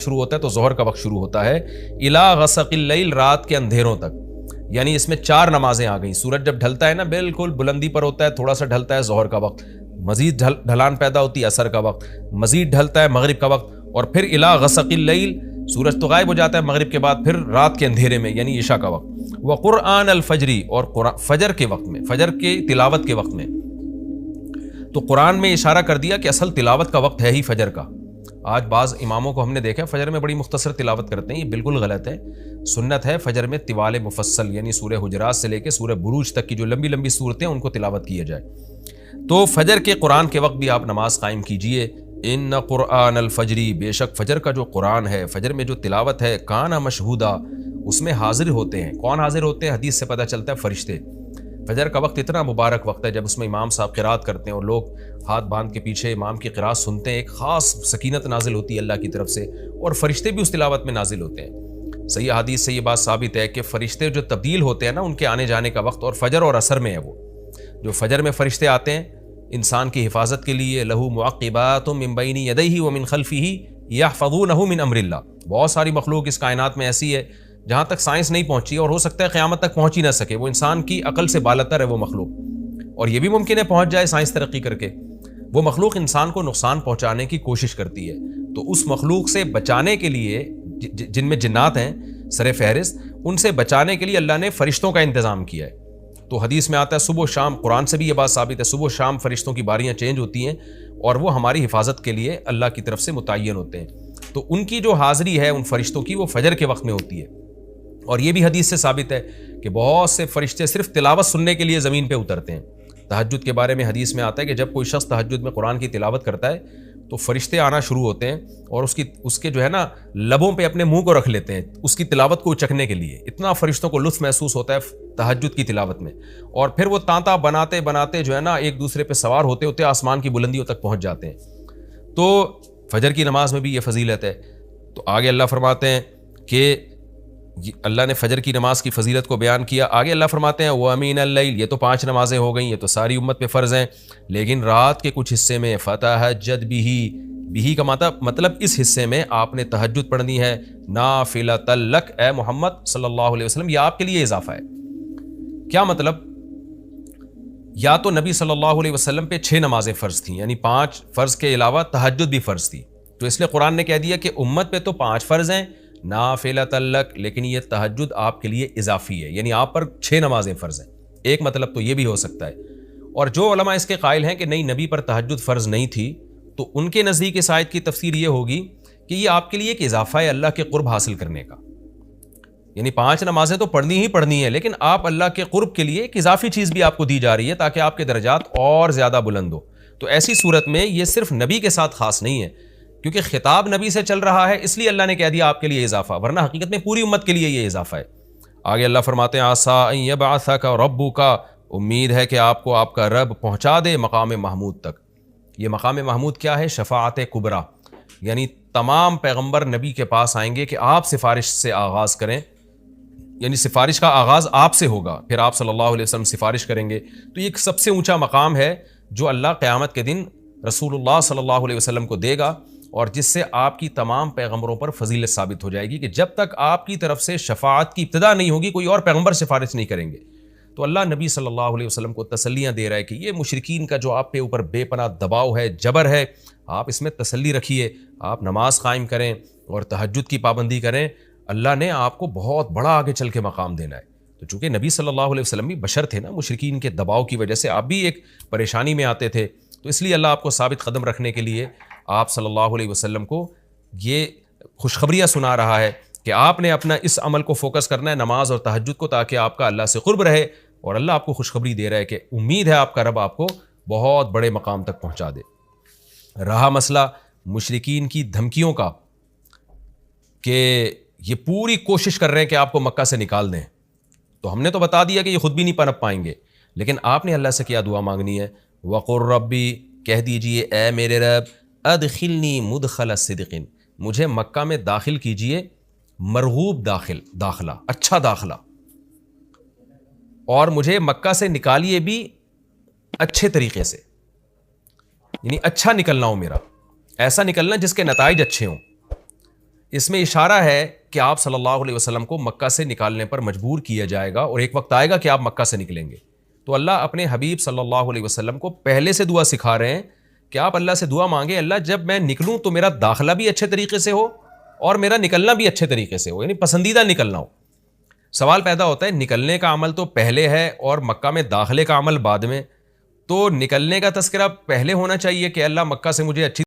شروع ہوتا ہے تو ظہر کا وقت شروع ہوتا ہے الا غسق اللیل، رات کے اندھیروں تک، یعنی اس میں 4 نمازیں آ گئیں. سورج جب ڈھلتا ہے نا بالکل بلندی پر ہوتا ہے، تھوڑا سا ڈھلتا ہے ظہر کا وقت، مزید ڈھلان پیدا ہوتی ہے عصر کا وقت، مزید ڈھلتا ہے مغرب کا وقت، اور پھر الا غسق اللیل سورج تو غائب ہو جاتا ہے مغرب کے بعد، پھر رات کے اندھیرے میں یعنی عشاء کا وقت. وقرآن الفجری، اور فجر کے وقت میں، فجر کے تلاوت کے وقت میں. تو قرآن میں اشارہ کر دیا کہ اصل تلاوت کا وقت ہے ہی فجر کا. آج بعض اماموں کو ہم نے دیکھا فجر میں بڑی مختصر تلاوت کرتے ہیں، یہ بالکل غلط ہے. سنت ہے فجر میں طوال مفصل، یعنی سورہ حجرات سے لے کے سورہ بروج تک کی جو لمبی لمبی صورتیں ان کو تلاوت کیا جائے. تو فجر کے قرآن کے وقت بھی آپ نماز قائم کیجئے. ان قرآن الفجری، بے شک فجر کا جو قرآن ہے، فجر میں جو تلاوت ہے، کانا مشہودا، اس میں حاضر ہوتے ہیں. کون حاضر ہوتے ہیں؟ حدیث سے پتہ چلتا ہے فرشتے. فجر کا وقت اتنا مبارک وقت ہے جب اس میں امام صاحب قرات کرتے ہیں اور لوگ ہاتھ باندھ کے پیچھے امام کی قرات سنتے ہیں، ایک خاص سکینت نازل ہوتی ہے اللہ کی طرف سے، اور فرشتے بھی اس تلاوت میں نازل ہوتے ہیں. صحیح حدیث سے یہ بات ثابت ہے کہ فرشتے جو تبدیل ہوتے ہیں نا، ان کے آنے جانے کا وقت اور فجر اور عصر میں ہے. وہ جو فجر میں فرشتے آتے ہیں انسان کی حفاظت کے لیے، لہو معقبات من بین یدیہ ومن خلفہ یحفظونہ من امر اللہ. بہت ساری مخلوق اس کائنات میں ایسی ہے جہاں تک سائنس نہیں پہنچی، اور ہو سکتا ہے قیامت تک پہنچ ہی نہ سکے. وہ انسان کی عقل سے بالاتر ہے وہ مخلوق، اور یہ بھی ممکن ہے پہنچ جائے سائنس ترقی کر کے. وہ مخلوق انسان کو نقصان پہنچانے کی کوشش کرتی ہے. تو اس مخلوق سے بچانے کے لیے، جن میں جنات ہیں سر فہرست، ان سے بچانے کے لیے اللہ نے فرشتوں کا انتظام کیا ہے. تو حدیث میں آتا ہے صبح و شام، قرآن سے بھی یہ بات ثابت ہے، صبح و شام فرشتوں کی باریاں چینج ہوتی ہیں اور وہ ہماری حفاظت کے لیے اللہ کی طرف سے متعین ہوتے ہیں. تو ان کی جو حاضری ہے ان فرشتوں کی، وہ فجر کے وقت میں ہوتی ہے. اور یہ بھی حدیث سے ثابت ہے کہ بہت سے فرشتے صرف تلاوت سننے کے لیے زمین پہ اترتے ہیں. تہجد کے بارے میں حدیث میں آتا ہے کہ جب کوئی شخص تہجد میں قرآن کی تلاوت کرتا ہے تو فرشتے آنا شروع ہوتے ہیں اور اس کے جو ہے نا لبوں پہ اپنے منہ کو رکھ لیتے ہیں اس کی تلاوت کو چکھنے کے لیے. اتنا فرشتوں کو لطف محسوس ہوتا ہے تہجد کی تلاوت میں. اور پھر وہ تانتا بناتے بناتے جو ہے نا ایک دوسرے پہ سوار ہوتے ہوتے آسمان کی بلندیوں تک پہنچ جاتے ہیں. تو فجر کی نماز میں بھی یہ فضیلت ہے. تو آگے اللہ فرماتے ہیں کہ اللہ نے فجر کی نماز کی فضیلت کو بیان کیا. آگے اللہ فرماتے ہیں وَمِنَ اللَّيْلِ، یہ تو 5 نمازیں ہو گئیں، یہ تو ساری امت پہ فرض ہیں، لیکن رات کے کچھ حصے میں فَتَہَجَّدْ بِهِ کا مطلب اس حصے میں آپ نے تہجد پڑھنی ہے. نَافِلَةً لَكَ، اے محمد صلی اللہ علیہ وسلم، یہ آپ کے لیے اضافہ ہے. کیا مطلب؟ یا تو نبی صلی اللہ علیہ وسلم پہ 6 نمازیں فرض تھیں، یعنی 5 فرض کے علاوہ تہجد بھی فرض تھی، تو اس لیے قرآن نے کہہ دیا کہ امت پہ تو 5 فرض ہیں نافلۃ لک، لیکن یہ تہجد آپ کے لیے اضافی ہے، یعنی آپ پر 6 نمازیں فرض ہیں. ایک مطلب تو یہ بھی ہو سکتا ہے. اور جو علماء اس کے قائل ہیں کہ نہیں نبی پر تہجد فرض نہیں تھی، تو ان کے نزدیک اس آیت کی تفسیر یہ ہوگی کہ یہ آپ کے لیے ایک اضافہ ہے اللہ کے قرب حاصل کرنے کا. یعنی 5 نمازیں تو پڑھنی ہی پڑھنی ہے، لیکن آپ اللہ کے قرب کے لیے ایک اضافی چیز بھی آپ کو دی جا رہی ہے تاکہ آپ کے درجات اور زیادہ بلند ہو. تو ایسی صورت میں یہ صرف نبی کے ساتھ خاص نہیں ہے، کیونکہ خطاب نبی سے چل رہا ہے، اس لیے اللہ نے کہہ دیا آپ کے لیے اضافہ، ورنہ حقیقت میں پوری امت کے لیے یہ اضافہ ہے. آگے اللہ فرماتے ہیں عَسَىٰ أَن يَبْعَثَكَ رَبُّكَ، امید ہے کہ آپ کو آپ کا رب پہنچا دے مقام محمود تک. یہ مقام محمود کیا ہے؟ شفاعت کبریٰ، یعنی تمام پیغمبر نبی کے پاس آئیں گے کہ آپ سفارش سے آغاز کریں، یعنی سفارش کا آغاز آپ سے ہوگا، پھر آپ صلی اللہ علیہ وسلم سفارش کریں گے. تو یہ سب سے اونچا مقام ہے جو اللہ قیامت کے دن رسول اللہ صلی اللہ علیہ وسلم کو دے گا، اور جس سے آپ کی تمام پیغمبروں پر فضیلت ثابت ہو جائے گی کہ جب تک آپ کی طرف سے شفاعت کی ابتدا نہیں ہوگی کوئی اور پیغمبر سفارش نہیں کریں گے. تو اللہ نبی صلی اللہ علیہ وسلم کو تسلیاں دے رہا ہے کہ یہ مشرکین کا جو آپ پہ اوپر بے پناہ دباؤ ہے، جبر ہے، آپ اس میں تسلی رکھیے، آپ نماز قائم کریں اور تہجد کی پابندی کریں. اللہ نے آپ کو بہت بڑا آگے چل کے مقام دینا ہے. تو چونکہ نبی صلی اللہ علیہ وسلم بھی بشر تھے نا، مشرکین کے دباؤ کی وجہ سے آپ بھی ایک پریشانی میں آتے تھے، تو اس لیے اللہ آپ کو ثابت قدم رکھنے کے لیے آپ صلی اللہ علیہ وسلم کو یہ خوشخبریاں سنا رہا ہے کہ آپ نے اپنا اس عمل کو فوکس کرنا ہے، نماز اور تہجد کو، تاکہ آپ کا اللہ سے قرب رہے. اور اللہ آپ کو خوشخبری دے رہا ہے کہ امید ہے آپ کا رب آپ کو بہت بڑے مقام تک پہنچا دے. رہا مسئلہ مشرکین کی دھمکیوں کا کہ یہ پوری کوشش کر رہے ہیں کہ آپ کو مکہ سے نکال دیں، تو ہم نے تو بتا دیا کہ یہ خود بھی نہیں پنپ پائیں گے، لیکن آپ نے اللہ سے کیا دعا مانگنی ہے؟ وَقُلْ رَبِّ، کہہ دیجئے اے میرے رب، ادخلنی مدخل صدق، مجھے مکہ میں داخل کیجئے مرغوب داخلہ، اچھا داخلہ، اور مجھے مکہ سے نکالیے بھی اچھے طریقے سے، یعنی اچھا نکلنا ہو میرا، ایسا نکلنا جس کے نتائج اچھے ہوں. اس میں اشارہ ہے کہ آپ صلی اللہ علیہ وسلم کو مکہ سے نکالنے پر مجبور کیا جائے گا، اور ایک وقت آئے گا کہ آپ مکہ سے نکلیں گے. تو اللہ اپنے حبیب صلی اللہ علیہ وسلم کو پہلے سے دعا سکھا رہے ہیں کہ آپ اللہ سے دعا مانگیں، اللہ جب میں نکلوں تو میرا داخلہ بھی اچھے طریقے سے ہو اور میرا نکلنا بھی اچھے طریقے سے ہو، یعنی پسندیدہ نکلنا ہو. سوال پیدا ہوتا ہے نکلنے کا عمل تو پہلے ہے اور مکہ میں داخلے کا عمل بعد میں، تو نکلنے کا تذکرہ پہلے ہونا چاہیے کہ اللہ مکہ سے مجھے اچھی